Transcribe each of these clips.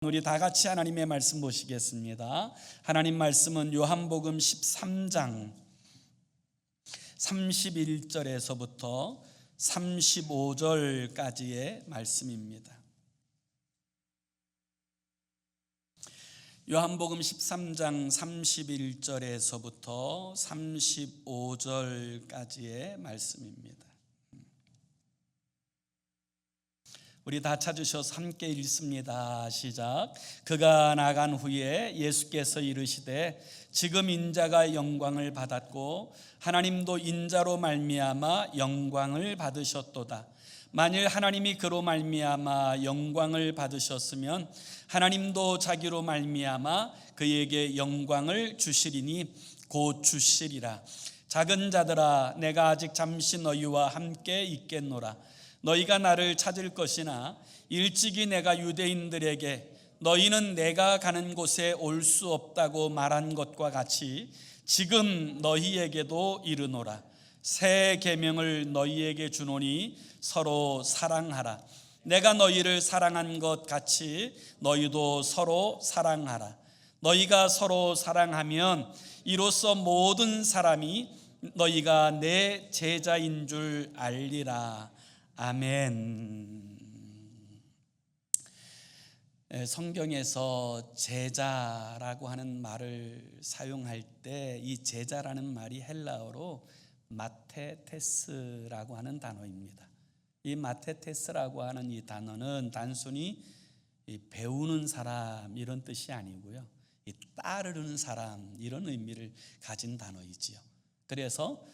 우리 다 같이 하나님의 말씀 보시겠습니다. 하나님 말씀은 요한복음 13장 31절에서부터 35절까지의 말씀입니다. 요한복음 13장 31절에서부터 35절까지의 말씀입니다. 우리 다 찾으셔서 함께 읽습니다. 시작. 그가 나간 후에 예수께서 이르시되 지금 인자가 영광을 받았고 하나님도 인자로 말미암아 영광을 받으셨도다. 만일 하나님이 그로 말미암아 영광을 받으셨으면 하나님도 자기로 말미암아 그에게 영광을 주시리니 곧 주시리라. 작은 자들아, 내가 아직 잠시 너희와 함께 있겠노라. 너희가 나를 찾을 것이나 일찍이 내가 유대인들에게 너희는 내가 가는 곳에 올 수 없다고 말한 것과 같이 지금 너희에게도 이르노라. 새 계명을 너희에게 주노니 서로 사랑하라. 내가 너희를 사랑한 것 같이 너희도 서로 사랑하라. 너희가 서로 사랑하면 이로써 모든 사람이 너희가 내 제자인 줄 알리라. 아멘. 성경에서 제자라고 하는 말을 사용할 때 이 제자라는 말이 헬라어로 마테테스라고 하는 단어입니다. 이 마테테스라고 하는 이 단어는 단순히 배우는 사람 이런 뜻이 아니고요, 따르는 사람 이런 의미를 가진 단어이지요. 그래서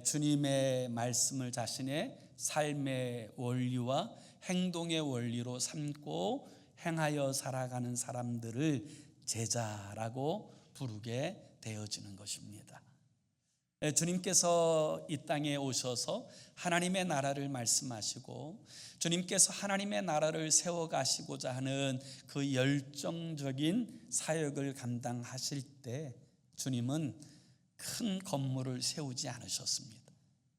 주님의 말씀을 자신의 삶의 원리와 행동의 원리로 삼고 행하여 살아가는 사람들을 제자라고 부르게 되어지는 것입니다. 주님께서 이 땅에 오셔서 하나님의 나라를 말씀하시고 주님께서 하나님의 나라를 세워가시고자 하는 그 열정적인 사역을 감당하실 때 주님은 큰 건물을 세우지 않으셨습니다.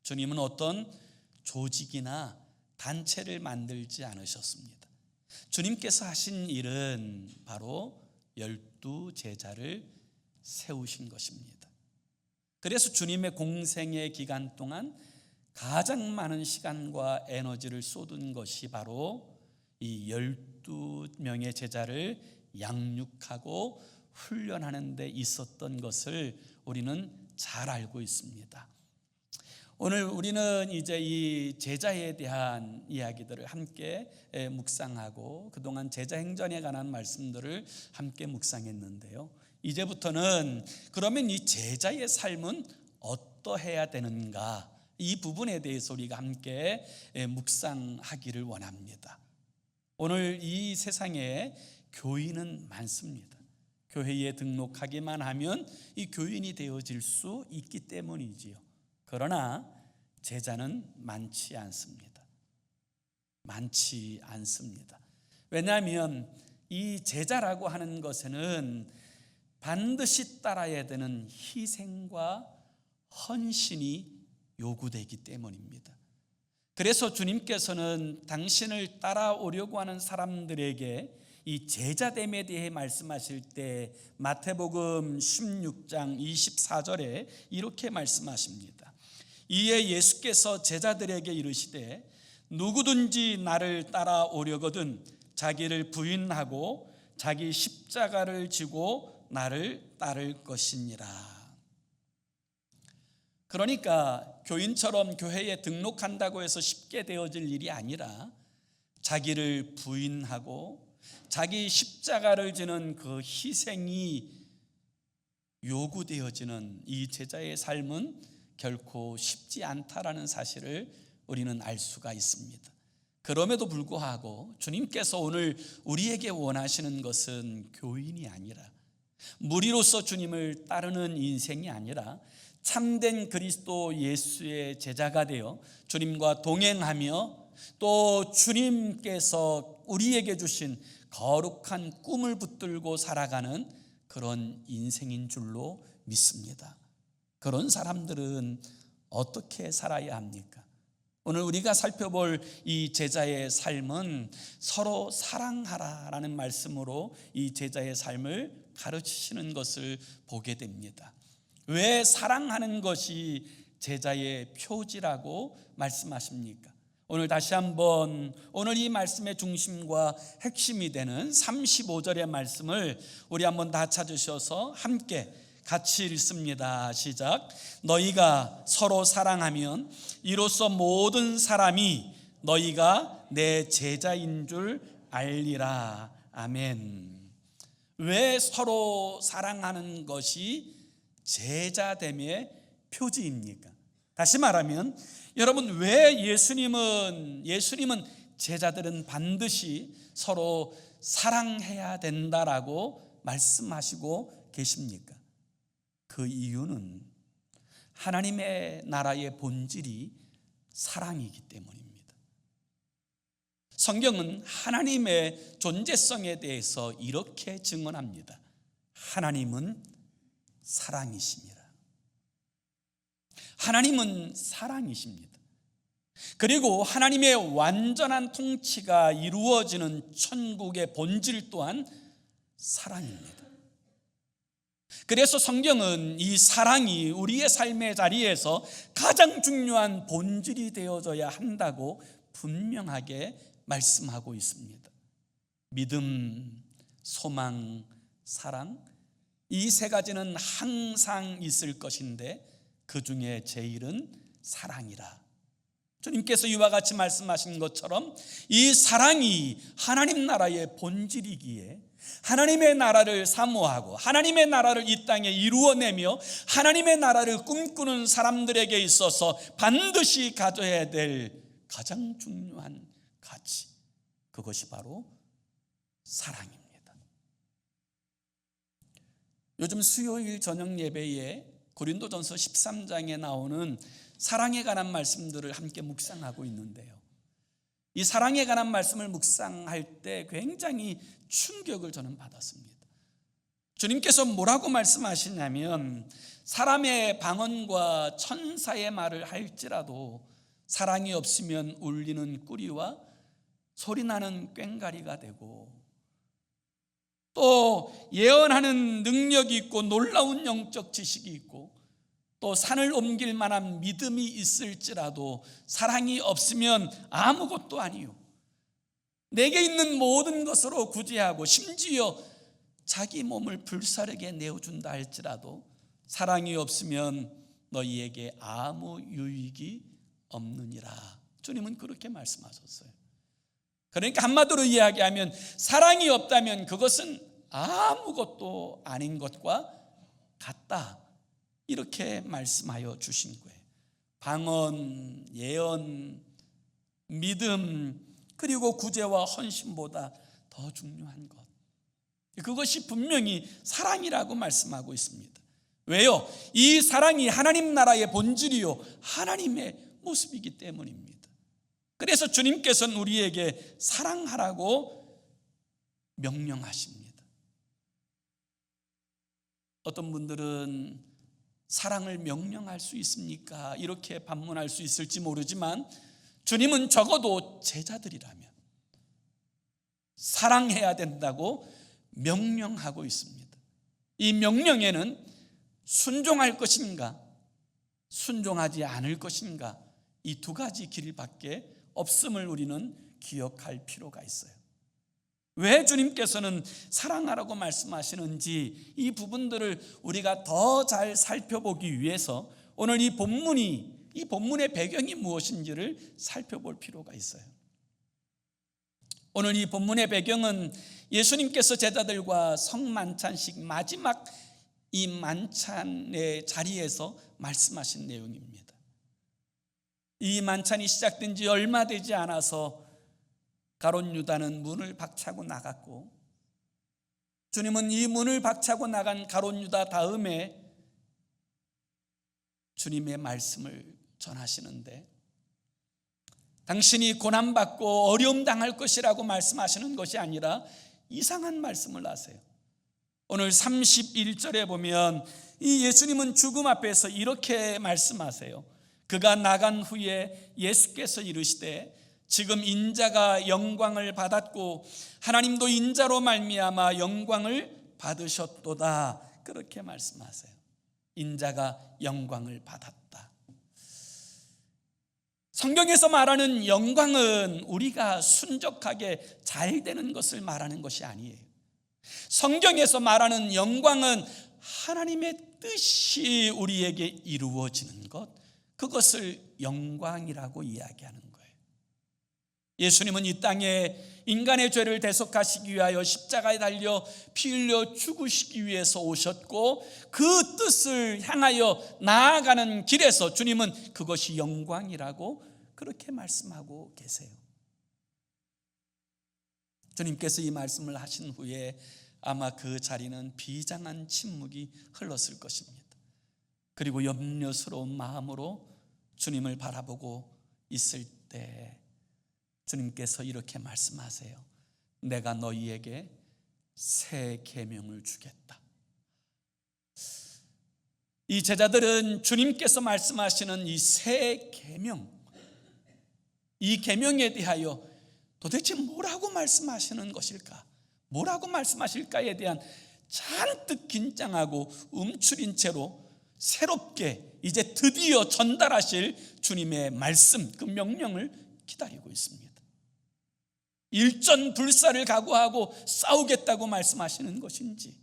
주님은 어떤 조직이나 단체를 만들지 않으셨습니다. 주님께서 하신 일은 바로 12 제자를 세우신 것입니다. 그래서 주님의 공생의 기간 동안 가장 많은 시간과 에너지를 쏟은 것이 바로 이 12명의 제자를 양육하고 훈련하는 데 있었던 것을 우리는 잘 알고 있습니다. 오늘 우리는 이제 이 제자에 대한 이야기들을 함께 묵상하고 그동안 제자 행전에 관한 말씀들을 함께 묵상했는데요, 이제부터는 그러면 이 제자의 삶은 어떠해야 되는가, 이 부분에 대해서 우리가 함께 묵상하기를 원합니다. 오늘 이 세상에 교인은 많습니다. 교회에 등록하기만 하면 이 교인이 되어질 수 있기 때문이지요. 그러나 제자는 많지 않습니다. 많지 않습니다. 왜냐하면 이 제자라고 하는 것에는 반드시 따라야 되는 희생과 헌신이 요구되기 때문입니다. 그래서 주님께서는 당신을 따라오려고 하는 사람들에게 이 제자됨에 대해 말씀하실 때 마태복음 16장 24절에 이렇게 말씀하십니다. 이에 예수께서 제자들에게 이르시되 누구든지 나를 따라오려거든 자기를 부인하고 자기 십자가를 지고 나를 따를 것이니라. 그러니까 교인처럼 교회에 등록한다고 해서 쉽게 되어질 일이 아니라 자기를 부인하고 자기 십자가를 지는 그 희생이 요구되어지는 이 제자의 삶은 결코 쉽지 않다라는 사실을 우리는 알 수가 있습니다. 그럼에도 불구하고 주님께서 오늘 우리에게 원하시는 것은 교인이 아니라, 무리로서 주님을 따르는 인생이 아니라 참된 그리스도 예수의 제자가 되어 주님과 동행하며 또 주님께서 우리에게 주신 거룩한 꿈을 붙들고 살아가는 그런 인생인 줄로 믿습니다. 그런 사람들은 어떻게 살아야 합니까? 오늘 우리가 살펴볼 이 제자의 삶은 서로 사랑하라라는 말씀으로 이 제자의 삶을 가르치시는 것을 보게 됩니다. 왜 사랑하는 것이 제자의 표지라고 말씀하십니까? 오늘 다시 한번 오늘 이 말씀의 중심과 핵심이 되는 35절의 말씀을 우리 한번 다 찾으셔서 함께 같이 읽습니다. 시작. 너희가 서로 사랑하면 이로써 모든 사람이 너희가 내 제자인 줄 알리라. 아멘. 왜 서로 사랑하는 것이 제자됨의 표지입니까? 다시 말하면 여러분, 왜 예수님은 제자들은 반드시 서로 사랑해야 된다라고 말씀하시고 계십니까? 그 이유는 하나님의 나라의 본질이 사랑이기 때문입니다. 성경은 하나님의 존재성에 대해서 이렇게 증언합니다. 하나님은 사랑이십니다. 하나님은 사랑이십니다. 그리고 하나님의 완전한 통치가 이루어지는 천국의 본질 또한 사랑입니다. 그래서 성경은 이 사랑이 우리의 삶의 자리에서 가장 중요한 본질이 되어져야 한다고 분명하게 말씀하고 있습니다. 믿음, 소망, 사랑, 이 세 가지는 항상 있을 것인데 그 중에 제일은 사랑이라. 주님께서 이와 같이 말씀하신 것처럼 이 사랑이 하나님 나라의 본질이기에 하나님의 나라를 사모하고 하나님의 나라를 이 땅에 이루어내며 하나님의 나라를 꿈꾸는 사람들에게 있어서 반드시 가져야 될 가장 중요한 가치, 그것이 바로 사랑입니다. 요즘 수요일 저녁 예배에 고린도전서 13장에 나오는 사랑에 관한 말씀들을 함께 묵상하고 있는데요, 이 사랑에 관한 말씀을 묵상할 때 굉장히 충격을 저는 받았습니다. 주님께서 뭐라고 말씀하시냐면, 사람의 방언과 천사의 말을 할지라도 사랑이 없으면 울리는 꾸리와 소리나는 꽹과리가 되고, 또 예언하는 능력이 있고 놀라운 영적 지식이 있고 또 산을 옮길 만한 믿음이 있을지라도 사랑이 없으면 아무것도 아니요, 내게 있는 모든 것으로 구제하고 심지어 자기 몸을 불사르게 내어준다 할지라도 사랑이 없으면 너희에게 아무 유익이 없느니라. 주님은 그렇게 말씀하셨어요. 그러니까 한마디로 이야기하면 사랑이 없다면 그것은 아무것도 아닌 것과 같다, 이렇게 말씀하여 주신 거예요. 방언, 예언, 믿음, 그리고 구제와 헌신보다 더 중요한 것, 그것이 분명히 사랑이라고 말씀하고 있습니다. 왜요? 이 사랑이 하나님 나라의 본질이요 하나님의 모습이기 때문입니다. 그래서 주님께서는 우리에게 사랑하라고 명령하십니다. 어떤 분들은 사랑을 명령할 수 있습니까? 이렇게 반문할 수 있을지 모르지만 주님은 적어도 제자들이라면 사랑해야 된다고 명령하고 있습니다. 이 명령에는 순종할 것인가, 순종하지 않을 것인가, 이 두 가지 길밖에 없음을 우리는 기억할 필요가 있어요. 왜 주님께서는 사랑하라고 말씀하시는지 이 부분들을 우리가 더 잘 살펴보기 위해서 오늘 이 본문의 배경이 무엇인지를 살펴볼 필요가 있어요. 오늘 이 본문의 배경은 예수님께서 제자들과 성만찬식 마지막 이 만찬의 자리에서 말씀하신 내용입니다. 이 만찬이 시작된 지 얼마 되지 않아서 가룟 유다는 문을 박차고 나갔고, 주님은 이 문을 박차고 나간 가룟 유다 다음에 주님의 말씀을 전하시는데, 당신이 고난받고 어려움 당할 것이라고 말씀하시는 것이 아니라 이상한 말씀을 하세요. 오늘 31절에 보면 이 예수님은 죽음 앞에서 이렇게 말씀하세요. 그가 나간 후에 예수께서 이르시되 지금 인자가 영광을 받았고 하나님도 인자로 말미암아 영광을 받으셨도다. 그렇게 말씀하세요. 인자가 영광을 받았다. 성경에서 말하는 영광은 우리가 순적하게 잘 되는 것을 말하는 것이 아니에요. 성경에서 말하는 영광은 하나님의 뜻이 우리에게 이루어지는 것, 그것을 영광이라고 이야기하는 거예요. 예수님은 이 땅에 인간의 죄를 대속하시기 위하여 십자가에 달려 피 흘려 죽으시기 위해서 오셨고, 그 뜻을 향하여 나아가는 길에서 주님은 그것이 영광이라고 그렇게 말씀하고 계세요. 주님께서 이 말씀을 하신 후에 아마 그 자리는 비장한 침묵이 흘렀을 것입니다. 그리고 염려스러운 마음으로 주님을 바라보고 있을 때 주님께서 이렇게 말씀하세요. 내가 너희에게 새 계명을 주겠다. 이 제자들은 주님께서 말씀하시는 이 새 계명, 이 계명에 대하여 도대체 뭐라고 말씀하시는 것일까? 뭐라고 말씀하실까에 대한 잔뜩 긴장하고 움츠린 채로 새롭게 이제 드디어 전달하실 주님의 말씀, 그 명령을 기다리고 있습니다. 일전불사를 각오하고 싸우겠다고 말씀하시는 것인지,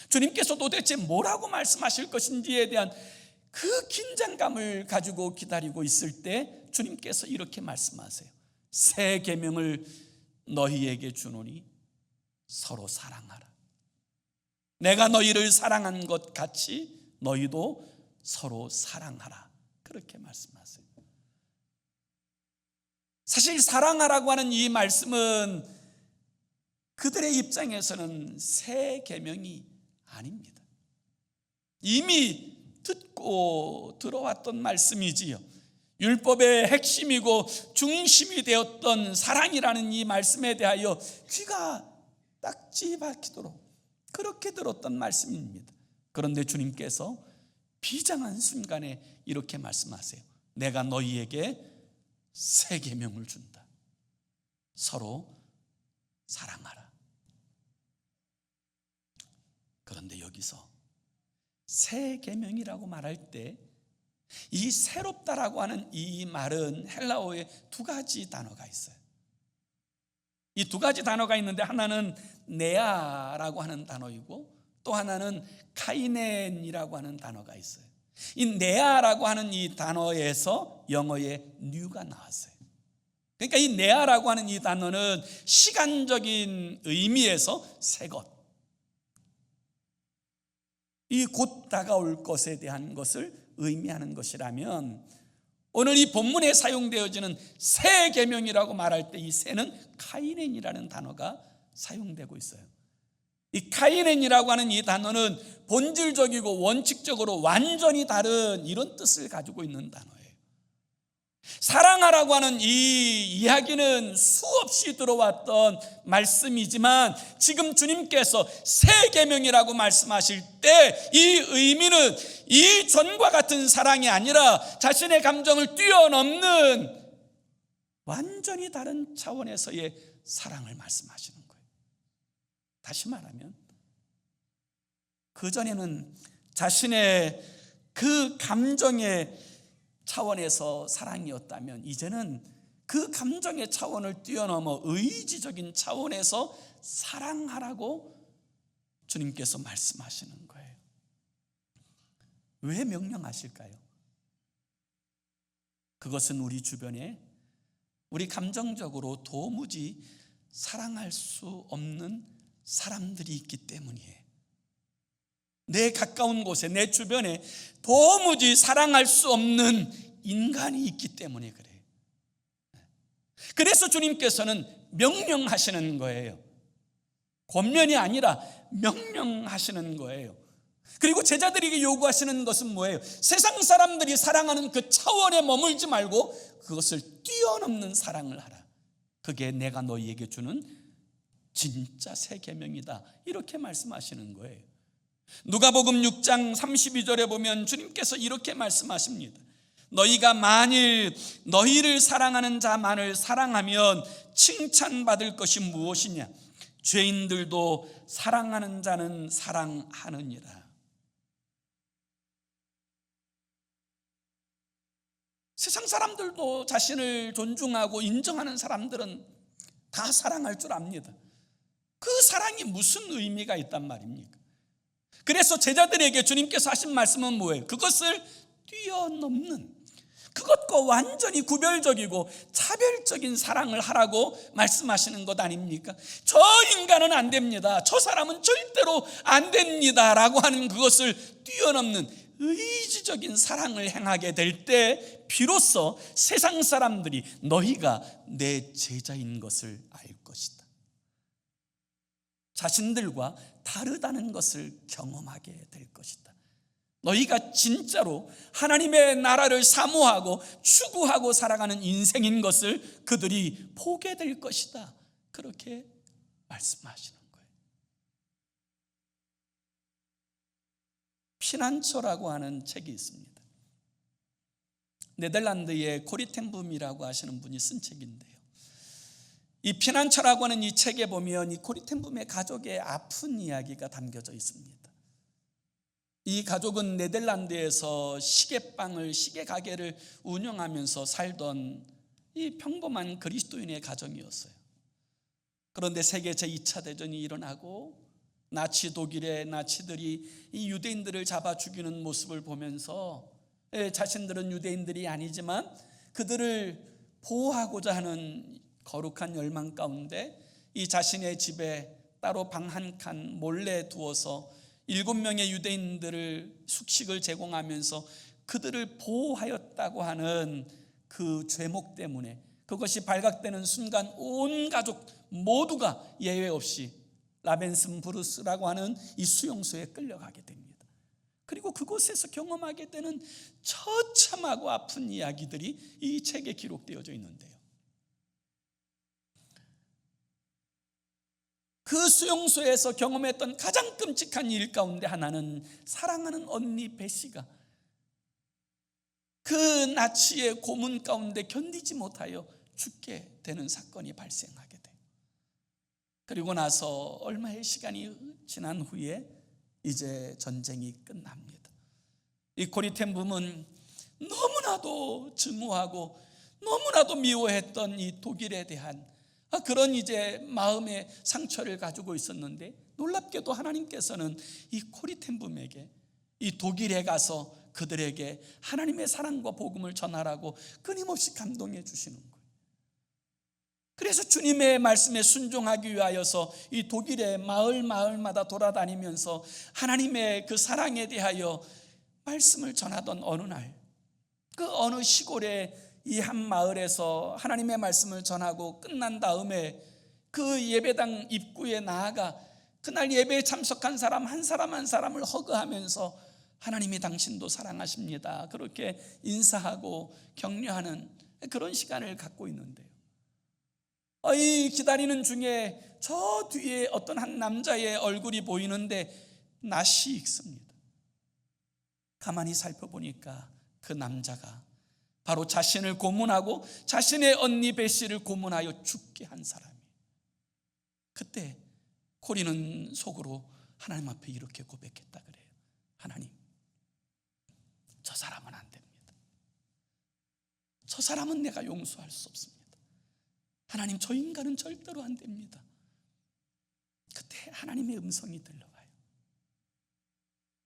주님께서 도대체 뭐라고 말씀하실 것인지에 대한 그 긴장감을 가지고 기다리고 있을 때 주님께서 이렇게 말씀하세요. 새 계명을 너희에게 주노니 서로 사랑하라. 내가 너희를 사랑한 것 같이 너희도 서로 사랑하라. 그렇게 말씀하세요. 사실 사랑하라고 하는 이 말씀은 그들의 입장에서는 새 계명이 아닙니다. 이미 듣고 들어왔던 말씀이지요. 율법의 핵심이고 중심이 되었던 사랑이라는 이 말씀에 대하여 귀가 딱지 박히도록 그렇게 들었던 말씀입니다. 그런데 주님께서 비장한 순간에 이렇게 말씀하세요. 내가 너희에게 새 계명을 준다. 서로 사랑하라. 그런데 여기서 새 계명이라고 말할 때 이 새롭다라고 하는 이 말은 헬라어에 두 가지 단어가 있어요. 이 두 가지 단어가 있는데 하나는 네아라고 하는 단어이고 또 하나는 카이넨이라고 하는 단어가 있어요. 이 네아라고 하는 이 단어에서 영어의 new가 나왔어요. 그러니까 이 네아라고 하는 이 단어는 시간적인 의미에서 새 것, 이 곧 다가올 것에 대한 것을 의미하는 것이라면, 오늘 이 본문에 사용되어지는 새 계명이라고 말할 때 이 새는 카이넨이라는 단어가 사용되고 있어요. 이 카이넨이라고 하는 이 단어는 본질적이고 원칙적으로 완전히 다른 이런 뜻을 가지고 있는 단어예요. 사랑하라고 하는 이 이야기는 수없이 들어왔던 말씀이지만 지금 주님께서 새 계명이라고 말씀하실 때 이 의미는 이전과 같은 사랑이 아니라 자신의 감정을 뛰어넘는 완전히 다른 차원에서의 사랑을 말씀하시는 거예요. 다시 말하면 그전에는 자신의 그 감정의 차원에서 사랑이었다면 이제는 그 감정의 차원을 뛰어넘어 의지적인 차원에서 사랑하라고 주님께서 말씀하시는 거예요. 왜 명령하실까요? 그것은 우리 주변에 우리 감정적으로 도무지 사랑할 수 없는 사람들이 있기 때문이에요. 내 가까운 곳에, 내 주변에 도무지 사랑할 수 없는 인간이 있기 때문에 그래요. 그래서 주님께서는 명령하시는 거예요. 권면이 아니라 명령하시는 거예요. 그리고 제자들에게 요구하시는 것은 뭐예요? 세상 사람들이 사랑하는 그 차원에 머물지 말고 그것을 뛰어넘는 사랑을 하라. 그게 내가 너희에게 주는 진짜 새 계명이다. 이렇게 말씀하시는 거예요. 누가복음 6장 32절에 보면 주님께서 이렇게 말씀하십니다. 너희가 만일 너희를 사랑하는 자만을 사랑하면 칭찬받을 것이 무엇이냐? 죄인들도 사랑하는 자는 사랑하느니라. 세상 사람들도 자신을 존중하고 인정하는 사람들은 다 사랑할 줄 압니다. 그 사랑이 무슨 의미가 있단 말입니까? 그래서 제자들에게 주님께서 하신 말씀은 뭐예요? 그것을 뛰어넘는, 그것과 완전히 구별적이고 차별적인 사랑을 하라고 말씀하시는 것 아닙니까? 저 인간은 안 됩니다, 저 사람은 절대로 안 됩니다 라고 하는 그것을 뛰어넘는 의지적인 사랑을 행하게 될 때 비로소 세상 사람들이 너희가 내 제자인 것을 알 것이다, 자신들과 다르다는 것을 경험하게 될 것이다. 너희가 진짜로 하나님의 나라를 사모하고 추구하고 살아가는 인생인 것을 그들이 보게 될 것이다, 그렇게 말씀하시는 거예요. 피난처라고 하는 책이 있습니다. 네덜란드의 코리텐붐이라고 하시는 분이 쓴 책인데요, 이 피난처라고 하는 이 책에 보면 이 코리텐붐의 가족의 아픈 이야기가 담겨져 있습니다. 이 가족은 네덜란드에서 시계 가게를 운영하면서 살던 이 평범한 그리스도인의 가정이었어요. 그런데 세계 제2차 대전이 일어나고 나치 독일의 나치들이 이 유대인들을 잡아 죽이는 모습을 보면서 자신들은 유대인들이 아니지만 그들을 보호하고자 하는 거룩한 열망 가운데 이 자신의 집에 따로 방 한 칸 몰래 두어서 7명의 유대인들을 숙식을 제공하면서 그들을 보호하였다고 하는 그 죄목 때문에 그것이 발각되는 순간 온 가족 모두가 예외 없이 라벤슨부르스라고 하는 이 수용소에 끌려가게 됩니다. 그리고 그곳에서 경험하게 되는 처참하고 아픈 이야기들이 이 책에 기록되어져 있는데요, 그 수용소에서 경험했던 가장 끔찍한 일 가운데 하나는 사랑하는 언니 베시가 그 나치의 고문 가운데 견디지 못하여 죽게 되는 사건이 발생하게 돼요. 그리고 나서 얼마의 시간이 지난 후에 이제 전쟁이 끝납니다. 이 코리텐붐은 너무나도 증오하고 너무나도 미워했던 이 독일에 대한 그런 이제 마음의 상처를 가지고 있었는데, 놀랍게도 하나님께서는 이 코리텐붐에게 이 독일에 가서 그들에게 하나님의 사랑과 복음을 전하라고 끊임없이 감동해 주시는 거예요. 그래서 주님의 말씀에 순종하기 위하여서 이 독일의 마을마다 돌아다니면서 하나님의 그 사랑에 대하여 말씀을 전하던 어느 날, 그 어느 시골에 이 한 마을에서 하나님의 말씀을 전하고 끝난 다음에 그 예배당 입구에 나아가 그날 예배에 참석한 사람 한 사람을 허그하면서 하나님이 당신도 사랑하십니다, 그렇게 인사하고 격려하는 그런 시간을 갖고 있는데요, 이 기다리는 중에 저 뒤에 어떤 한 남자의 얼굴이 보이는데 낯이 익습니다. 가만히 살펴보니까 그 남자가 바로 자신을 고문하고 자신의 언니 베시를 고문하여 죽게 한 사람이에요. 그때 코리는 속으로 하나님 앞에 이렇게 고백했다 그래요. 하나님, 저 사람은 안 됩니다. 저 사람은 내가 용서할 수 없습니다. 하나님, 저 인간은 절대로 안 됩니다. 그때 하나님의 음성이 들려와요.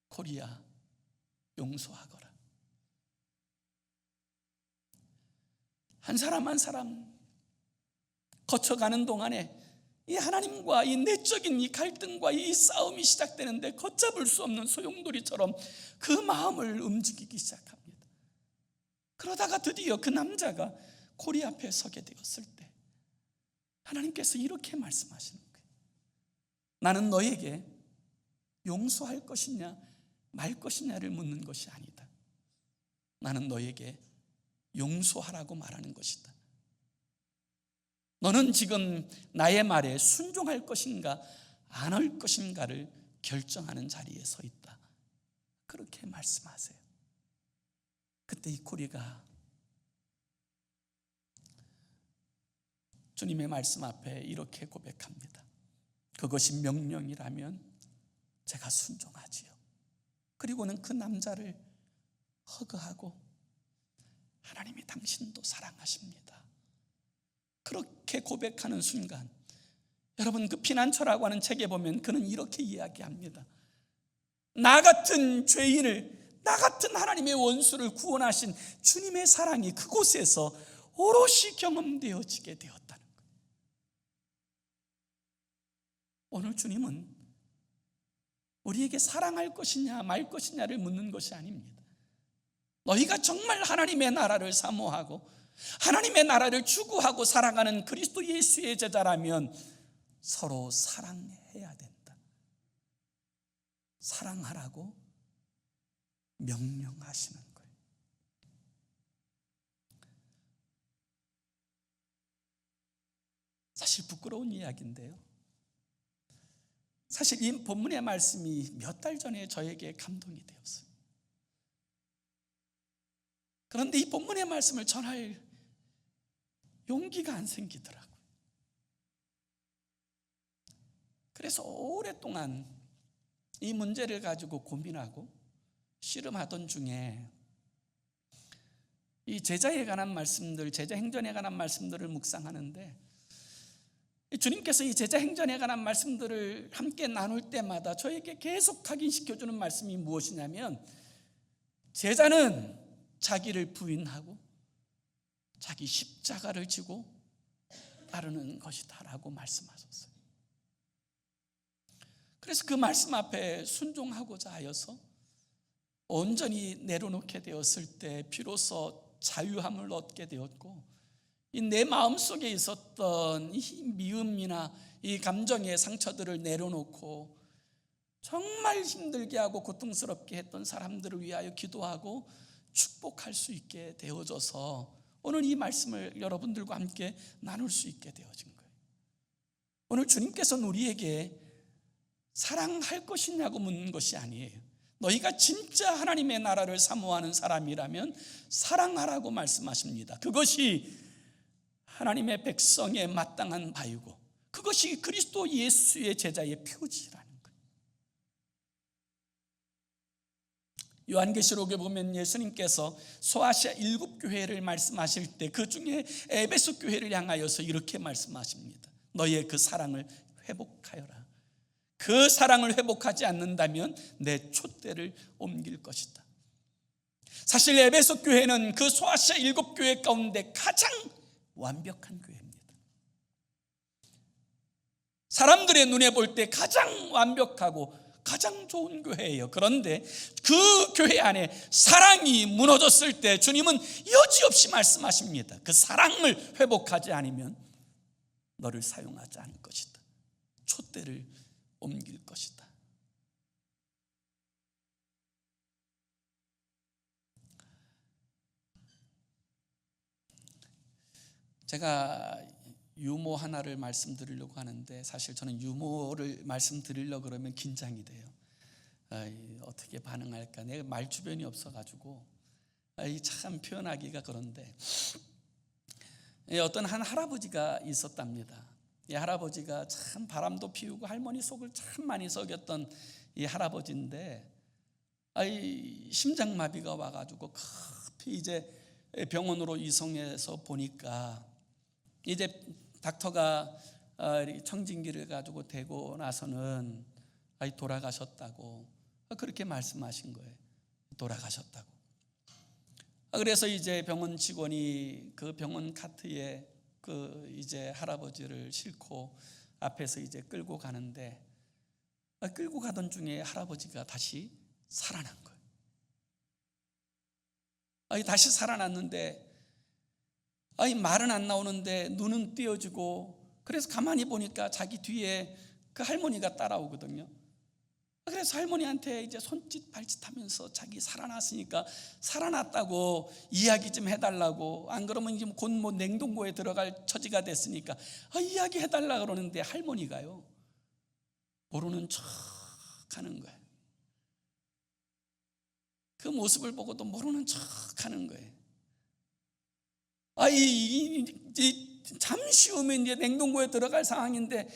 코리야, 용서하거라. 한 사람 한 사람 거쳐가는 동안에 이 하나님과 이 내적인 이 갈등과 이 싸움이 시작되는데 걷잡을 수 없는 소용돌이처럼 그 마음을 움직이기 시작합니다. 그러다가 드디어 그 남자가 코리 앞에 서게 되었을 때 하나님께서 이렇게 말씀하시는 거예요. 나는 너에게 용서할 것이냐 말 것이냐를 묻는 것이 아니다. 나는 너에게 용서하라고 말하는 것이다. 너는 지금 나의 말에 순종할 것인가 안 할 것인가를 결정하는 자리에 서 있다. 그렇게 말씀하세요. 그때 이 코리가 주님의 말씀 앞에 이렇게 고백합니다. 그것이 명령이라면 제가 순종하지요. 그리고는 그 남자를 허그하고 하나님이 당신도 사랑하십니다. 그렇게 고백하는 순간, 여러분, 그 피난처라고 하는 책에 보면 그는 이렇게 이야기합니다. 나 같은 죄인을, 나 같은 하나님의 원수를 구원하신 주님의 사랑이 그곳에서 오롯이 경험되어지게 되었다는 거예요. 오늘 주님은 우리에게 사랑할 것이냐 말 것이냐를 묻는 것이 아닙니다. 너희가 정말 하나님의 나라를 사모하고 하나님의 나라를 추구하고 살아가는 그리스도 예수의 제자라면 서로 사랑해야 된다. 사랑하라고 명령하시는 거예요. 사실 부끄러운 이야기인데요, 사실 이 본문의 말씀이 몇 달 전에 저에게 감동이 되었어요. 그런데 이 본문의 말씀을 전할 용기가 안 생기더라고요. 그래서 오랫동안 이 문제를 가지고 고민하고 씨름하던 중에 이 제자에 관한 말씀들, 제자 행전에 관한 말씀들을 묵상하는데, 주님께서 이 제자 행전에 관한 말씀들을 함께 나눌 때마다 저에게 계속 각인시켜주는 말씀이 무엇이냐면, 제자는 자기를 부인하고 자기 십자가를 지고 따르는 것이다라고 말씀하셨어요. 그래서 그 말씀 앞에 순종하고자 하여서 온전히 내려놓게 되었을 때 비로소 자유함을 얻게 되었고, 이 내 마음속에 있었던 이 미움이나 이 감정의 상처들을 내려놓고 정말 힘들게 하고 고통스럽게 했던 사람들을 위하여 기도하고 축복할 수 있게 되어져서 오늘 이 말씀을 여러분들과 함께 나눌 수 있게 되어진 거예요. 오늘 주님께서는 우리에게 사랑할 것이냐고 묻는 것이 아니에요. 너희가 진짜 하나님의 나라를 사모하는 사람이라면 사랑하라고 말씀하십니다. 그것이 하나님의 백성의 마땅한 바이고 그것이 그리스도 예수의 제자의 표지라는 거예요. 요한계시록에 보면 예수님께서 소아시아 7교회를 말씀하실 때 그 중에 에베소 교회를 향하여서 이렇게 말씀하십니다. 너희의 그 사랑을 회복하여라. 그 사랑을 회복하지 않는다면 내 촛대를 옮길 것이다. 사실 에베소 교회는 그 소아시아 7교회 가운데 가장 완벽한 교회입니다. 사람들의 눈에 볼 때 가장 완벽하고 가장 좋은 교회예요. 그런데 그 교회 안에 사랑이 무너졌을 때 주님은 여지없이 말씀하십니다. 그 사랑을 회복하지 않으면 너를 사용하지 않을 것이다. 촛대를 옮길 것이다. 제가 유머 하나를 말씀드리려고 하는데, 사실 저는 유머를 말씀드리려고 그러면 긴장이 돼요. 어떻게 반응할까, 내가 말 주변이 없어가지고 참 표현하기가 그런데, 어떤 한 할아버지가 있었답니다. 이 할아버지가 참 바람도 피우고 할머니 속을 참 많이 썩였던 이 할아버지인데, 심장마비가 와가지고 급히 이제 병원으로 이송해서 보니까 이제 닥터가 청진기를 가지고 대고 나서는 돌아가셨다고 그렇게 말씀하신 거예요. 돌아가셨다고. 그래서 이제 병원 직원이 그 병원 카트에 그 이제 할아버지를 싣고 앞에서 이제 끌고 가는데, 끌고 가던 중에 할아버지가 다시 살아난 거예요. 다시 살아났는데 말은 안 나오는데 눈은 띄어지고, 그래서 가만히 보니까 자기 뒤에 그 할머니가 따라오거든요. 그래서 할머니한테 이제 손짓 발짓 하면서 자기 살아났으니까 살아났다고 이야기 좀 해달라고, 안 그러면 이제 곧 냉동고에 들어갈 처지가 됐으니까 이야기 해달라 그러는데 할머니가요 모르는 척 하는 거예요. 그 모습을 보고도 모르는 척 하는 거예요. 잠시 후면 이제 냉동고에 들어갈 상황인데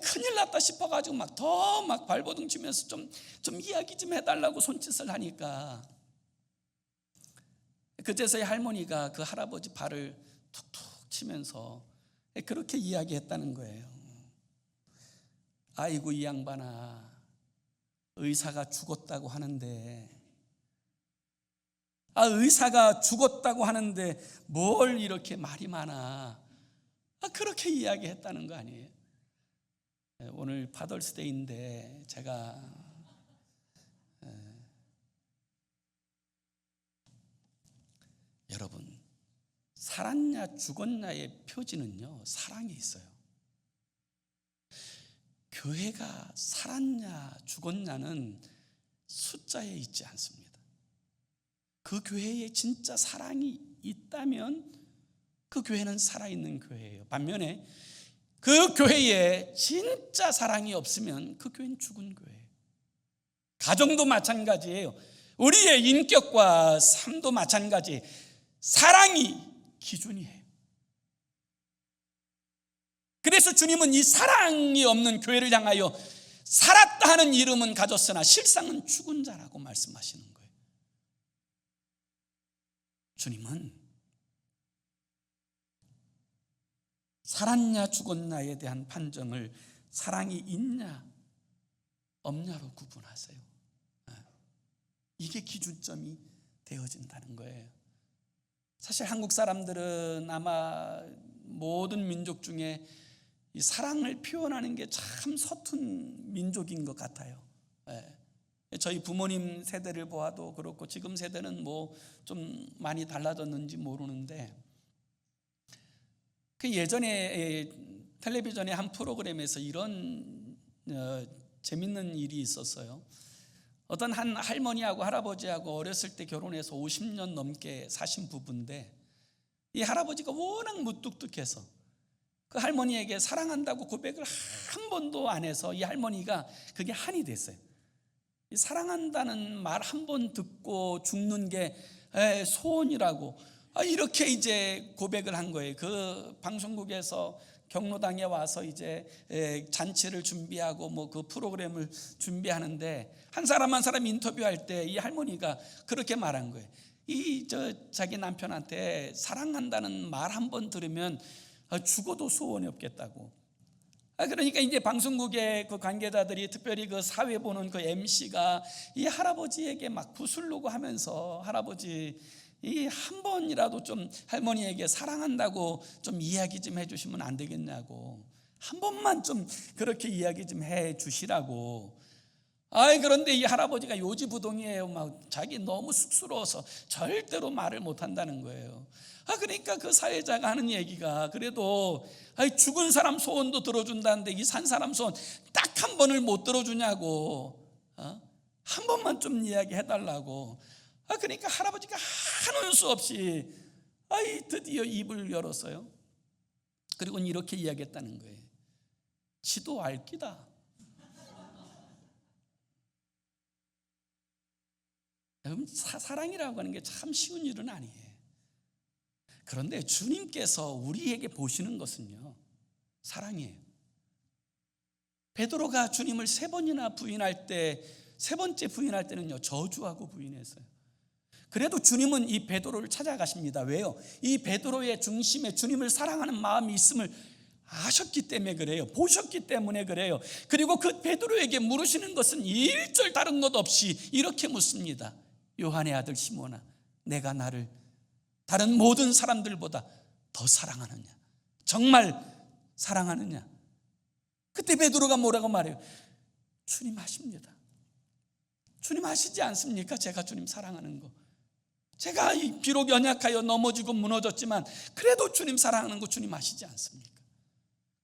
큰일 났다 싶어가지고 더 발버둥 치면서 좀 이야기 좀 해달라고 손짓을 하니까 그제서야 할머니가 그 할아버지 발을 툭툭 치면서 그렇게 이야기했다는 거예요. 아이고 이 양반아, 의사가 죽었다고 하는데 의사가 죽었다고 하는데 뭘 이렇게 말이 많아. 그렇게 이야기했다는 거 아니에요. 오늘 파더스데이인데 제가 여러분, 살았냐 죽었냐의 표지는요 사랑에 있어요. 교회가 살았냐 죽었냐는 숫자에 있지 않습니다. 그 교회에 진짜 사랑이 있다면 그 교회는 살아있는 교회예요. 반면에 그 교회에 진짜 사랑이 없으면 그 교회는 죽은 교회예요. 가정도 마찬가지예요. 우리의 인격과 삶도 마찬가지. 사랑이 기준이에요. 그래서 주님은 이 사랑이 없는 교회를 향하여 살았다 하는 이름은 가졌으나 실상은 죽은 자라고 말씀하시는 거예요. 주님은 살았냐 죽었냐에 대한 판정을 사랑이 있냐 없냐로 구분하세요. 이게 기준점이 되어진다는 거예요. 사실 한국 사람들은 아마 모든 민족 중에 이 사랑을 표현하는 게 참 서툰 민족인 것 같아요. 저희 부모님 세대를 보아도 그렇고 지금 세대는 좀 많이 달라졌는지 모르는데 그 예전에 텔레비전의 한 프로그램에서 이런 재밌는 일이 있었어요. 어떤 한 할머니하고 할아버지하고 어렸을 때 결혼해서 50년 넘게 사신 부부인데 이 할아버지가 워낙 무뚝뚝해서 그 할머니에게 사랑한다고 고백을 한 번도 안 해서 이 할머니가 그게 한이 됐어요. 이 사랑한다는 말 한 번 듣고 죽는 게 소원이라고 이렇게 이제 고백을 한 거예요. 그 방송국에서 경로당에 와서 이제 잔치를 준비하고 그 프로그램을 준비하는데 한 사람 한 사람 인터뷰할 때 이 할머니가 그렇게 말한 거예요. 자기 남편한테 사랑한다는 말 한 번 들으면 죽어도 소원이 없겠다고. 그러니까 이제 방송국의 그 관계자들이 특별히 그 사회 보는 그 MC가 이 할아버지에게 막 구슬르고 하면서 할아버지 이 한 번이라도 좀 할머니에게 사랑한다고 좀 이야기 좀 해주시면 안 되겠냐고, 한 번만 좀 그렇게 이야기 좀 해주시라고. 그런데 이 할아버지가 요지부동이에요. 자기 너무 쑥스러워서 절대로 말을 못한다는 거예요. 그러니까 그 사회자가 하는 얘기가 그래도 죽은 사람 소원도 들어준다는데 이 산 사람 소원 딱 한 번을 못 들어주냐고, 한 번만 좀 이야기 해달라고. 그러니까 할아버지가 하는 수 없이 드디어 입을 열었어요. 그리고 이렇게 이야기했다는 거예요. 지도 알기다. 여러분, 사랑이라고 하는 게 참 쉬운 일은 아니에요. 그런데 주님께서 우리에게 보시는 것은요 사랑이에요. 베드로가 주님을 3번이나 부인할 때, 3번째 부인할 때는요 저주하고 부인했어요. 그래도 주님은 이 베드로를 찾아가십니다. 왜요? 이 베드로의 중심에 주님을 사랑하는 마음이 있음을 아셨기 때문에 그래요. 보셨기 때문에 그래요. 그리고 그 베드로에게 물으시는 것은 일절 다른 것 없이 이렇게 묻습니다. 요한의 아들 시몬아, 내가 나를 다른 모든 사람들보다 더 사랑하느냐? 정말 사랑하느냐? 그때 베드로가 뭐라고 말해요? 주님 아십니다. 주님 아시지 않습니까? 제가 주님 사랑하는 거. 제가 비록 연약하여 넘어지고 무너졌지만 그래도 주님 사랑하는 거 주님 아시지 않습니까?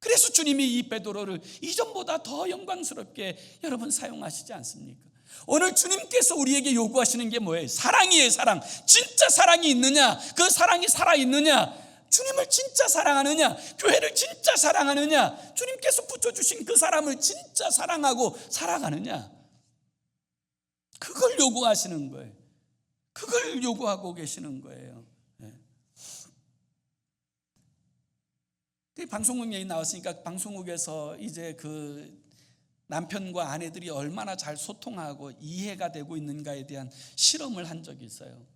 그래서 주님이 이 베드로를 이전보다 더 영광스럽게 여러분 사용하시지 않습니까? 오늘 주님께서 우리에게 요구하시는 게 뭐예요? 사랑이에요. 사랑. 진짜 사랑이 있느냐? 그 사랑이 살아있느냐? 주님을 진짜 사랑하느냐? 교회를 진짜 사랑하느냐? 주님께서 붙여주신 그 사람을 진짜 사랑하고 살아가느냐? 그걸 요구하시는 거예요. 그걸 요구하고 계시는 거예요. 방송국 얘기 나왔으니까 방송국에서 이제 그 남편과 아내들이 얼마나 잘 소통하고 이해가 되고 있는가에 대한 실험을 한 적이 있어요.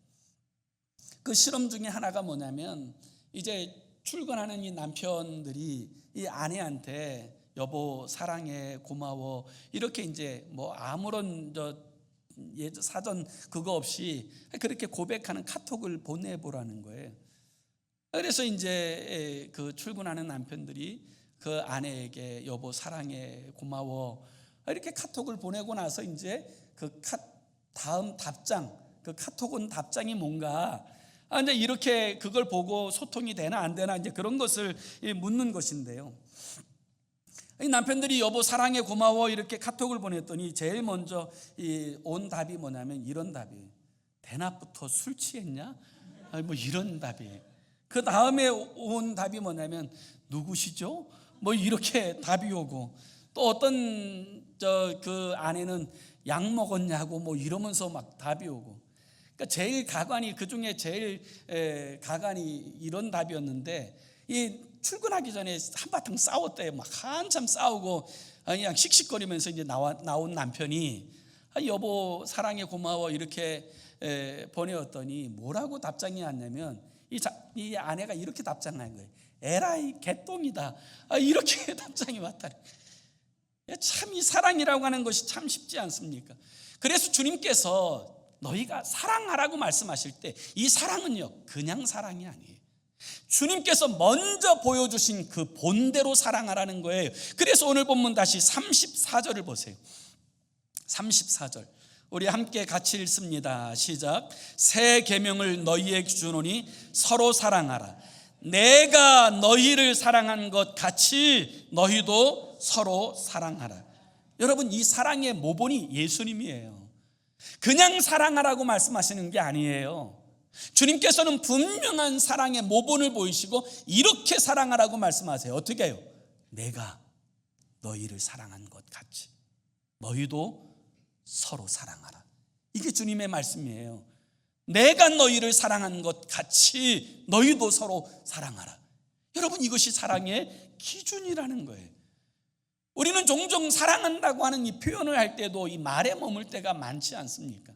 그 실험 중에 하나가 뭐냐면 이제 출근하는 이 남편들이 이 아내한테 여보 사랑해 고마워 이렇게 이제 뭐 아무런 사전 그거 없이 그렇게 고백하는 카톡을 보내보라는 거예요. 그래서 이제 그 출근하는 남편들이 그 아내에게 여보 사랑해 고마워 이렇게 카톡을 보내고 나서 이제 그 다음 답장, 그 카톡 온 답장이 뭔가 이제 이렇게 그걸 보고 소통이 되나 안 되나 이제 그런 것을 묻는 것인데요. 이 남편들이 여보 사랑해 고마워 이렇게 카톡을 보냈더니 제일 먼저 온 답이 뭐냐면 이런 답이에요. 대낮부터 술 취했냐? 뭐 이런 답이에요. 그 다음에 온 답이 뭐냐면 누구시죠? 뭐 이렇게 답이 오고 또 어떤 그 아내는 약 먹었냐고 뭐 이러면서 막 답이 오고 그러니까 제일 가관이 그중에 제일 가관이 이런 답이었는데 이 출근하기 전에 한바탕 싸웠대요. 막 한참 싸우고 그냥 씩씩거리면서 이제 나온 남편이 여보 사랑해 고마워 이렇게 보내었더니 뭐라고 답장이 왔냐면 이 아내가 이렇게 답장한 거예요. 에라이 개똥이다. 이렇게 답장이 왔다. 참 이 사랑이라고 하는 것이 참 쉽지 않습니까? 그래서 주님께서 너희가 사랑하라고 말씀하실 때 이 사랑은요 그냥 사랑이 아니에요. 주님께서 먼저 보여주신 그 본대로 사랑하라는 거예요. 그래서 오늘 본문 다시 34절을 보세요. 34절 우리 함께 같이 읽습니다. 시작. 새 계명을 너희에게 주노니 서로 사랑하라. 내가 너희를 사랑한 것 같이 너희도 서로 사랑하라. 여러분 이 사랑의 모본이 예수님이에요. 그냥 사랑하라고 말씀하시는 게 아니에요. 주님께서는 분명한 사랑의 모본을 보이시고 이렇게 사랑하라고 말씀하세요. 어떻게 해요? 내가 너희를 사랑한 것 같이 너희도 서로 사랑하라. 이게 주님의 말씀이에요. 내가 너희를 사랑한 것 같이 너희도 서로 사랑하라. 여러분 이것이 사랑의 기준이라는 거예요. 우리는 종종 사랑한다고 하는 이 표현을 할 때도 이 말에 머물 때가 많지 않습니까?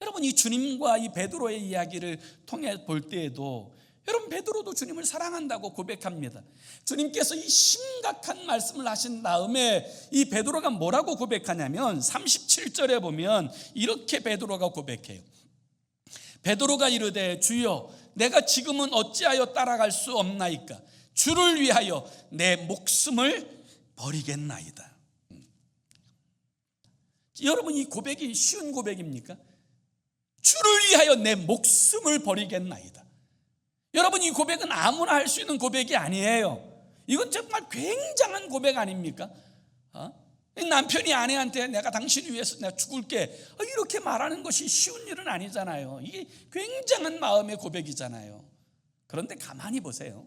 여러분 이 주님과 이 베드로의 이야기를 통해 볼 때에도 여러분 베드로도 주님을 사랑한다고 고백합니다. 주님께서 이 심각한 말씀을 하신 다음에 이 베드로가 뭐라고 고백하냐면 37절에 보면 이렇게 베드로가 고백해요. 베드로가 이르되 주여 내가 지금은 어찌하여 따라갈 수 없나이까? 주를 위하여 내 목숨을 버리겠나이다. 여러분 이 고백이 쉬운 고백입니까? 주를 위하여 내 목숨을 버리겠나이다. 여러분 이 고백은 아무나 할 수 있는 고백이 아니에요. 이건 정말 굉장한 고백 아닙니까? 남편이 아내한테 내가 당신을 위해서 내가 죽을게 이렇게 말하는 것이 쉬운 일은 아니잖아요. 이게 굉장한 마음의 고백이잖아요. 그런데 가만히 보세요.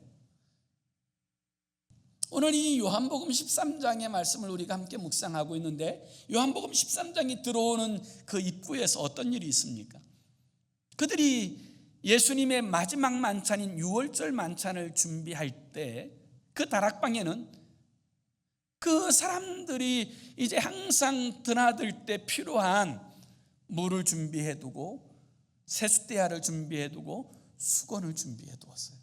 오늘 이 요한복음 13장의 말씀을 우리가 함께 묵상하고 있는데 요한복음 13장이 들어오는 그 입구에서 어떤 일이 있습니까? 그들이 예수님의 마지막 만찬인 유월절 만찬을 준비할 때 그 다락방에는 그 사람들이 이제 항상 드나들 때 필요한 물을 준비해 두고 세숫대야를 준비해 두고 수건을 준비해 두었어요.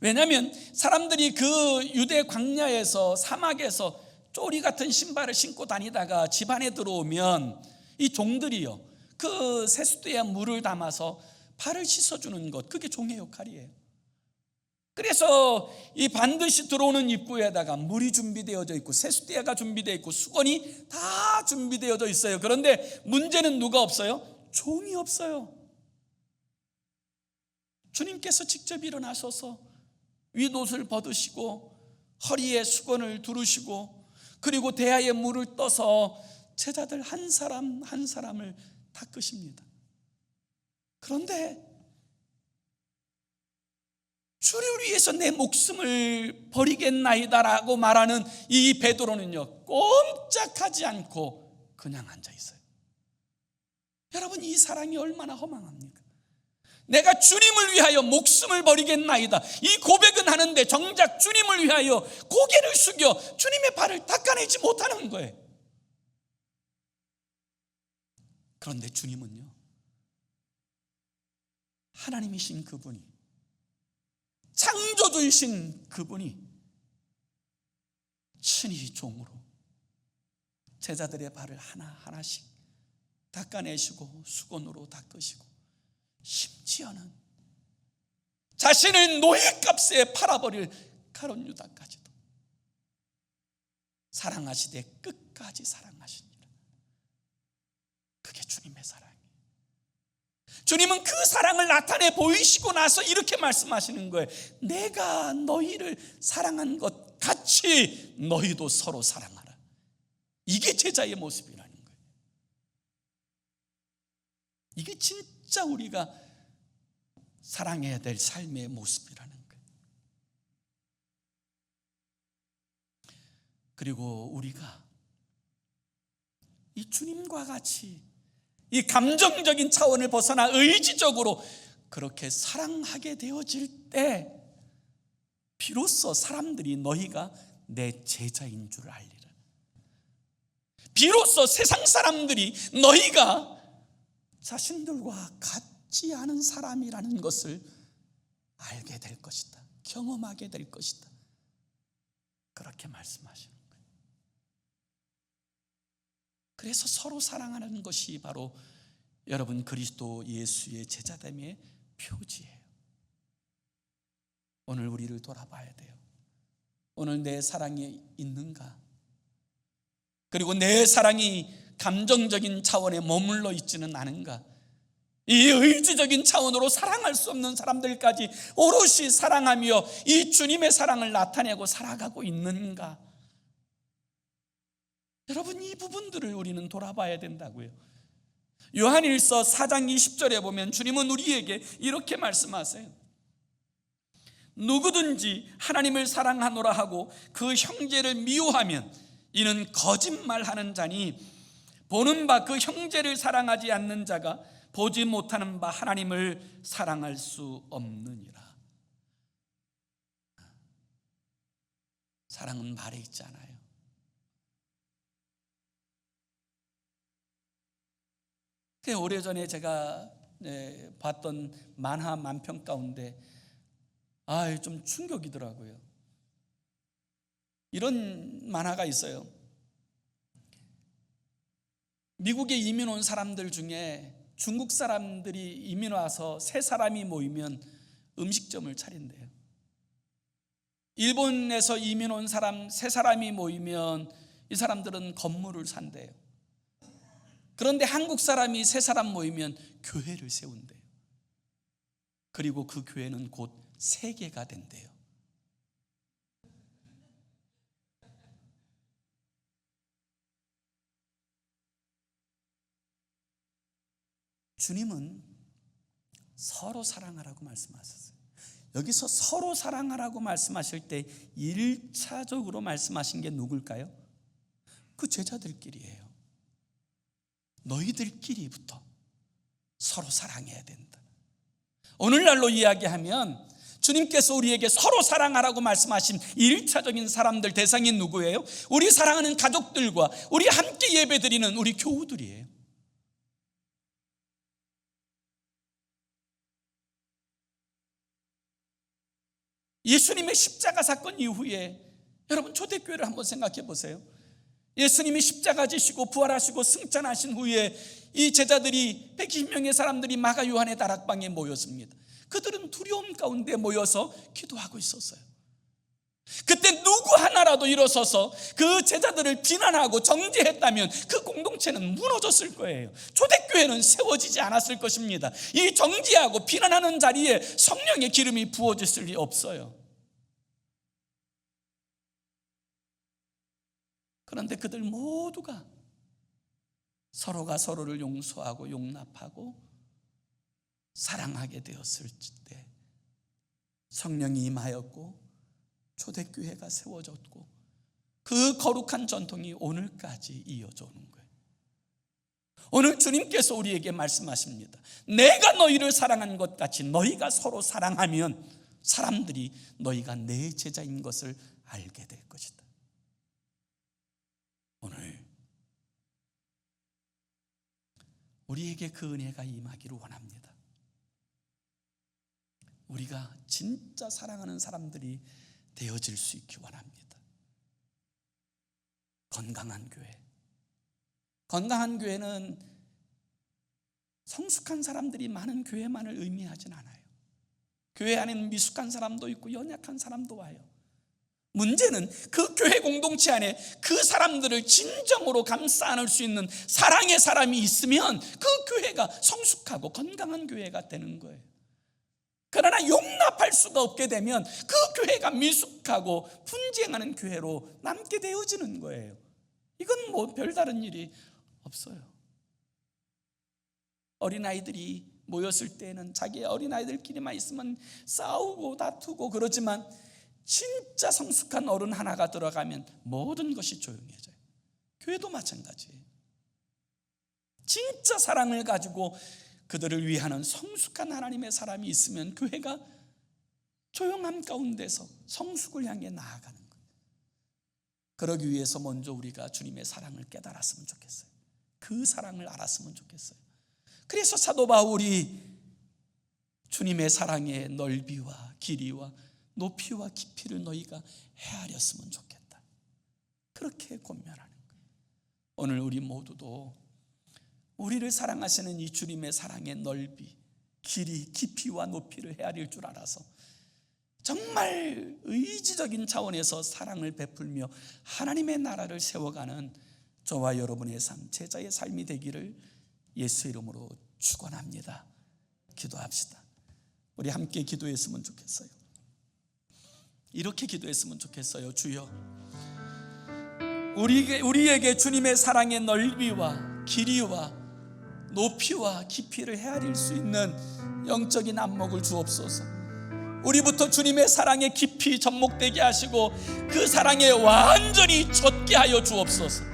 왜냐하면 사람들이 그 유대 광야에서 사막에서 쪼리 같은 신발을 신고 다니다가 집 안에 들어오면 이 종들이요 그 세숫대야 물을 담아서 발을 씻어주는 것, 그게 종의 역할이에요. 그래서 이 반드시 들어오는 입구에다가 물이 준비되어져 있고 세숫대야가 준비되어 있고 수건이 다 준비되어져 있어요. 그런데 문제는 누가 없어요? 종이 없어요. 주님께서 직접 일어나셔서 윗옷을 벗으시고 허리에 수건을 두르시고 그리고 대야에 물을 떠서 제자들 한 사람 한 사람을 닦으십니다. 그런데 주를 위해서 내 목숨을 버리겠나이다라고 말하는 이 베드로는요 꼼짝하지 않고 그냥 앉아 있어요. 여러분, 이 사랑이 얼마나 허망합니까? 내가 주님을 위하여 목숨을 버리겠나이다, 이 고백은 하는데 정작 주님을 위하여 고개를 숙여 주님의 발을 닦아내지 못하는 거예요. 그런데 주님은요, 하나님이신 그분이, 창조주이신 그분이 친히 종으로 제자들의 발을 하나하나씩 닦아내시고 수건으로 닦으시고, 심지어는 자신을 노예값에 팔아버릴 가룟 유다까지도 사랑하시되 끝까지 사랑하시니라. 그게 주님의 사랑이에요. 주님은 그 사랑을 나타내 보이시고 나서 이렇게 말씀하시는 거예요. 내가 너희를 사랑한 것 같이 너희도 서로 사랑하라. 이게 제자의 모습이라는 거예요. 이게 진짜 우리가 사랑해야 될 삶의 모습이라는 거예요. 그리고 우리가 이 주님과 같이 이 감정적인 차원을 벗어나 의지적으로 그렇게 사랑하게 되어질 때 비로소 사람들이 너희가 내 제자인 줄 알리라. 비로소 세상 사람들이 너희가 자신들과 같지 않은 사람이라는 것을 알게 될 것이다, 경험하게 될 것이다, 그렇게 말씀하시는 거예요. 그래서 서로 사랑하는 것이 바로 여러분 그리스도 예수의 제자됨의 표지예요. 오늘 우리를 돌아봐야 돼요. 오늘 내 사랑이 있는가? 그리고 내 사랑이 감정적인 차원에 머물러 있지는 않은가? 이 의지적인 차원으로 사랑할 수 없는 사람들까지 오롯이 사랑하며 이 주님의 사랑을 나타내고 살아가고 있는가? 여러분, 이 부분들을 우리는 돌아봐야 된다고요. 요한일서 4장 20절에 보면 주님은 우리에게 이렇게 말씀하세요. 누구든지 하나님을 사랑하노라 하고 그 형제를 미워하면 이는 거짓말하는 자니 보는 바 그 형제를 사랑하지 않는 자가 보지 못하는 바 하나님을 사랑할 수 없느니라. 사랑은 말에 있지 않아요. 오래전에 제가 봤던 만화 만평 가운데 좀 충격이더라고요. 이런 만화가 있어요. 미국에 이민 온 사람들 중에 중국 사람들이 이민 와서 세 사람이 모이면 음식점을 차린대요. 일본에서 이민 온 사람 세 사람이 모이면 이 사람들은 건물을 산대요. 그런데 한국 사람이 세 사람 모이면 교회를 세운대요. 그리고 그 교회는 곧 세계가 된대요. 주님은 서로 사랑하라고 말씀하셨어요. 여기서 서로 사랑하라고 말씀하실 때 1차적으로 말씀하신 게 누굴까요? 그 제자들끼리예요. 너희들끼리부터 서로 사랑해야 된다. 오늘날로 이야기하면 주님께서 우리에게 서로 사랑하라고 말씀하신 1차적인 사람들 대상이 누구예요? 우리 사랑하는 가족들과 우리 함께 예배드리는 우리 교우들이에요. 예수님의 십자가 사건 이후에 여러분 초대교회를 한번 생각해 보세요. 예수님이 십자가 지시고 부활하시고 승천하신 후에 이 제자들이 120명의 사람들이 마가 요한의 다락방에 모였습니다. 그들은 두려움 가운데 모여서 기도하고 있었어요. 그때 누구 하나라도 일어서서 그 제자들을 비난하고 정죄했다면 그 공동체는 무너졌을 거예요. 초대교회는 세워지지 않았을 것입니다. 이 정죄하고 비난하는 자리에 성령의 기름이 부어졌을 리 없어요. 그런데 그들 모두가 서로가 서로를 용서하고 용납하고 사랑하게 되었을 때 성령이 임하였고 초대교회가 세워졌고 그 거룩한 전통이 오늘까지 이어져 오는 거예요. 오늘 주님께서 우리에게 말씀하십니다. 내가 너희를 사랑한 것 같이 너희가 서로 사랑하면 사람들이 너희가 내 제자인 것을 알게 될 것이다. 오늘 우리에게 그 은혜가 임하기를 원합니다. 우리가 진짜 사랑하는 사람들이 되어질 수 있기 원합니다. 건강한 교회. 건강한 교회는 성숙한 사람들이 많은 교회만을 의미하진 않아요. 교회 안에는 미숙한 사람도 있고 연약한 사람도 와요. 문제는 그 교회 공동체 안에 그 사람들을 진정으로 감싸 안을 수 있는 사랑의 사람이 있으면 그 교회가 성숙하고 건강한 교회가 되는 거예요. 그러나 용납할 수가 없게 되면 그 교회가 미숙하고 분쟁하는 교회로 남게 되어지는 거예요. 이건 뭐 별다른 일이 없어요. 어린아이들이 모였을 때는 자기 어린아이들끼리만 있으면 싸우고 다투고 그러지만 진짜 성숙한 어른 하나가 들어가면 모든 것이 조용해져요. 교회도 마찬가지예요. 진짜 사랑을 가지고 그들을 위하는 성숙한 하나님의 사람이 있으면 교회가 조용함 가운데서 성숙을 향해 나아가는 거예요. 그러기 위해서 먼저 우리가 주님의 사랑을 깨달았으면 좋겠어요. 그 사랑을 알았으면 좋겠어요. 그래서 사도 바울이 주님의 사랑의 넓이와 길이와 높이와 깊이를 너희가 헤아렸으면 좋겠다, 그렇게 권면하는 거예요. 오늘 우리 모두도 우리를 사랑하시는 이 주님의 사랑의 넓이, 길이, 깊이와 높이를 헤아릴 줄 알아서 정말 의지적인 차원에서 사랑을 베풀며 하나님의 나라를 세워가는 저와 여러분의 삶, 제자의 삶이 되기를 예수 이름으로 축원합니다. 기도합시다. 우리 함께 기도했으면 좋겠어요. 이렇게 기도했으면 좋겠어요. 주여, 우리에게 주님의 사랑의 넓이와 길이와 높이와 깊이를 헤아릴 수 있는 영적인 안목을 주옵소서. 우리부터 주님의 사랑의 깊이 접목되게 하시고 그 사랑에 완전히 젖게 하여 주옵소서.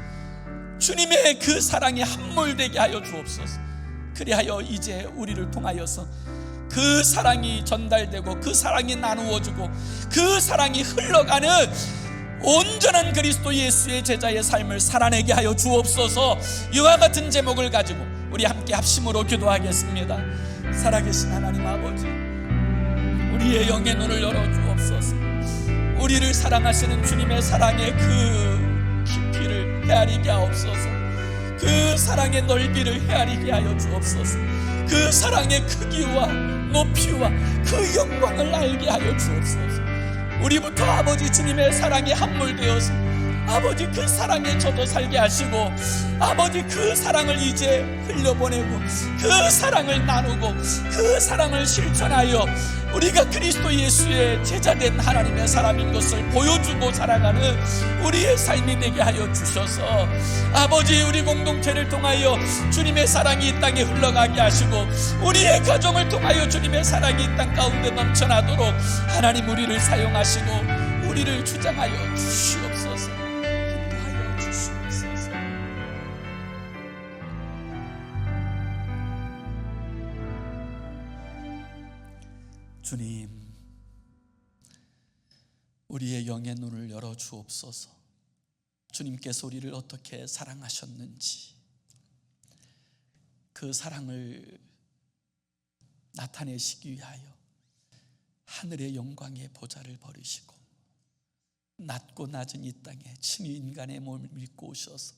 주님의 그 사랑에 함몰되게 하여 주옵소서. 그리하여 이제 우리를 통하여서 그 사랑이 전달되고 그 사랑이 나누어지고 그 사랑이 흘러가는 온전한 그리스도 예수의 제자의 삶을 살아내게 하여 주옵소서. 이와 같은 제목을 가지고 우리 함께 합심으로 기도하겠습니다. 살아계신 하나님 아버지, 우리의 영의 눈을 열어 주옵소서. 우리를 사랑하시는 주님의 사랑의 그 깊이를 헤아리게 하옵소서. 그 사랑의 넓이를 헤아리게 하여 주옵소서. 그 사랑의 크기와 높이와 그 영광을 알게 하여 주옵소서. 우리부터 아버지 주님의 사랑에 함몰되어서 아버지 그 사랑에 저도 살게 하시고 아버지 그 사랑을 이제 흘려보내고 그 사랑을 나누고 그 사랑을 실천하여 우리가 그리스도 예수의 제자된 하나님의 사람인 것을 보여주고 살아가는 우리의 삶이 되게 하여 주셔서 아버지 우리 공동체를 통하여 주님의 사랑이 이 땅에 흘러가게 하시고 우리의 가정을 통하여 주님의 사랑이 이 땅 가운데 넘쳐나도록 하나님 우리를 사용하시고 우리를 주장하여 주시옵소서. 인도하여 주시옵소서. 주님, 우리의 영의 눈을 열어 주옵소서. 주님께서 우리를 어떻게 사랑하셨는지 그 사랑을 나타내시기 위하여 하늘의 영광의 보좌를 버리시고 낮고 낮은 이 땅에 친히 인간의 몸을 입고 오셔서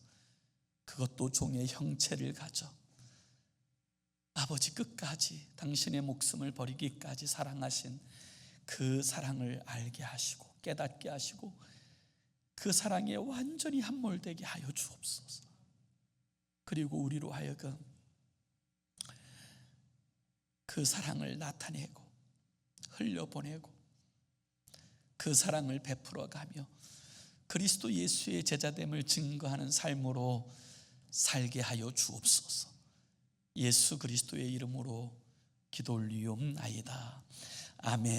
그것도 종의 형체를 가져 아버지 끝까지 당신의 목숨을 버리기까지 사랑하신 그 사랑을 알게 하시고 깨닫게 하시고 그 사랑에 완전히 함몰되게 하여 주옵소서. 그리고 우리로 하여금 그 사랑을 나타내고 흘려보내고 그 사랑을 베풀어가며 그리스도 예수의 제자됨을 증거하는 삶으로 살게 하여 주옵소서. 예수 그리스도의 이름으로 기도 올리옵나이다. 아멘.